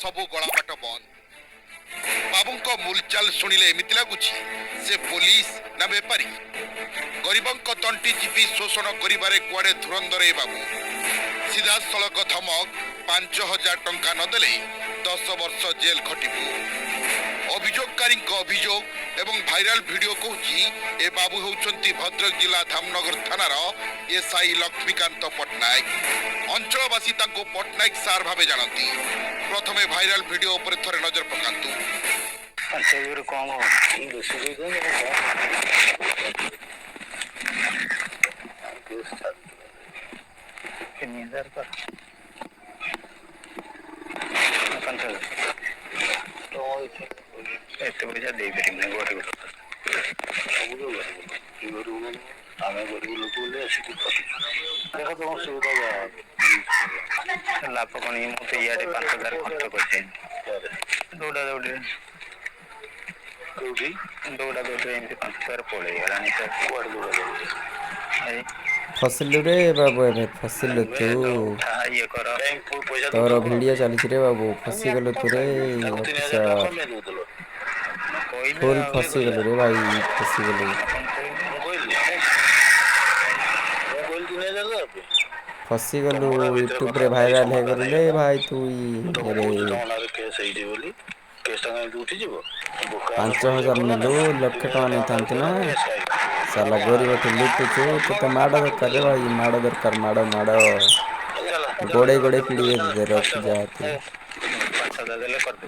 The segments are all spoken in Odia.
ସବୁ ଗଳାବାଟ ବନ୍ଦ। ବାବୁଙ୍କ ମୁଲଚାଲ ଶୁଣିଲେ ଏମିତି ଲାଗୁଛି ସେ ପୋଲିସ ନା ବେପାରୀ। ଗରିବଙ୍କ ତଣ୍ଟି ଚିପି ଶୋଷଣ କରିବାରେ କୁଆଡେ ଧୁରନ୍ଧର ଏ ବାବୁ। ସିଧାସଳଖ ଧମକ 5,000 ଟଙ୍କା ନଦେଲେ 10 ବର୍ଷ ଜେଲ ଖଟିବୁ। ଅଭିଯୋଗକାରୀଙ୍କ ଅଭିଯୋଗ ଏବଂ ଭାଇରାଲ ଭିଡିଓ କହୁଛି ଏ ବାବୁ ହେଉଛନ୍ତି ଭଦ୍ରକ ଜିଲ୍ଲା ଧାମନଗର ଥାନାର ଏସ୍ଆଇ ଲକ୍ଷ୍ମୀକାନ୍ତ ପଟ୍ଟନାୟକ। ଅଞ୍ଚଳବାସୀ ତାଙ୍କୁ ପଟ୍ଟନାୟକ ସାର୍ ଭାବେ ଜାଣନ୍ତି। ପ୍ରଥମେ ଭାଇରାଲ ଭିଡିଓ ଉପରେ ଥରେ ନଜର ପକାନ୍ତୁ। ଏତେ ପଇସା ଦେଇପାରିବୁନି ଗରିବ ଲୋକ। ଆମେ ଗରିବ ଲୋକ ବୋଲି ଆସିକି ଦେଖ ତମ ସୁବିଧା ଲାଭ କଣ? ମୁଁ ତ ଇଆଡେ 5,000 ଖର୍ଚ୍ଚ କରିଛି ଦୌଡ଼ା ଦୌଡ଼ିରେ। କୋଉଠି ଦୌଡ଼ା ଦୌଡ଼ିରେ ଏମିତି 5,000 ପଳେଇଗଲାଣି। ତ କୁଆଡ଼େ ଦୌଡ଼ା ଦୌଡ଼ି? ଫସିଲୁ ରେ ବାବୁ, ଏବେ ଫସିଲୁ ତୁ। ଇଏ କର ପଇସା ତୋର ଭିଡିଓ ଚାଲିଛି ରେ ବାବୁ, ଫସିଗଲୁ ତୁ ରେ ଅଫିସର। ଫୁଲ ଫସିଗଲୁ ରେ ଭାଇ, ଫସିଗଲୁ। ଫସିଗଲୁ, ୟୁଟ୍ୟୁବ ରେ ଭାଇରାଲ ହେଇଗଲୁ ରେ ଭାଇ ତୁ। ରେ କେସ୍ ହେଇଛି ବୋଲି କେସ୍ ଟା କାହିଁକି ଉଠିଯିବ? 5,000 ନେଲୁ, 1,00,000 ଟଙ୍କା ନେଇଥାନ୍ତୁ ନା। ସାଲା ଗରିବଠୁ ଲୁଟୁଛୁ, ତୋତେ ମାଡ଼ ଦରକାର ରେ ଭାଇ, ମାଡ଼ ଦରକାର, ମାଡ଼ ମାଡ଼। ଗୋଡ଼େଇ ଗୋଡ଼େଇ ପିଡ଼ି ଦେବେ, ରଖି ଯା ତୁ।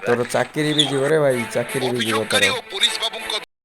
ତୋର ଚାକିରି ବି ଯିବ ରେ ଭାଇ, ଚାକିରି ବି ଯିବ ଅଭିଯୋଗକାରୀ ତୋର। ଓ ପୋଲିସ ବାବୁଙ୍କ